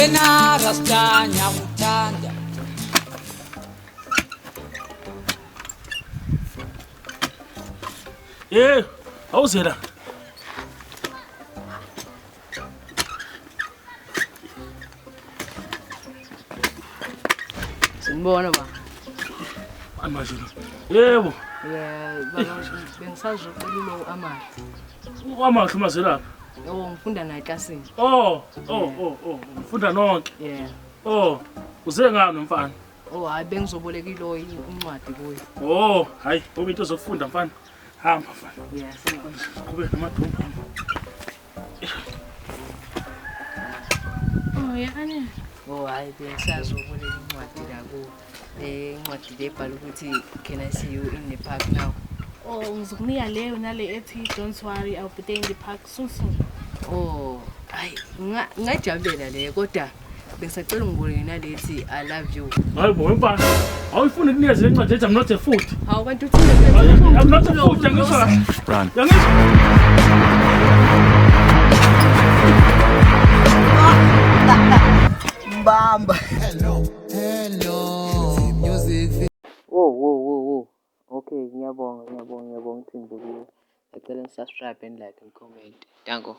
wena Rasta ngiyakuthanda. Awuzela. Sinibona ba. Manje. Yebo. Baba bengisazocela lo Amahle. Amahle mazela. Ngifunda naye eklasini. Ufunda nonke. Uze ngani mfana? Hayi bengizoboleka ilo incwadi kuyo. Hayi, ngoba into zokufunda mfana. Hamba mfana. Kube namathumbu. Yani. Hayi bengisazoboleka incwadi la kuyo. Incwadi le ebhala ukuthi can I see you in the park now? Ngizokunika leyo nale ethi don't worry I'll be there in the park soon soon. Hayi ngajabulela le kodwa bengisacela ungiboleke nalethi I love you. Hayi bo mfana. Awufuni ukunikeza incwadi ethi I'm not a food. Hawu kanti uthini I'm not a food ngizwa. Run. Mbamba. Hello. Music. Whoa. Okay, ngiyabonga Thimbukiwe. Acela subscribe and like and comment. Danko.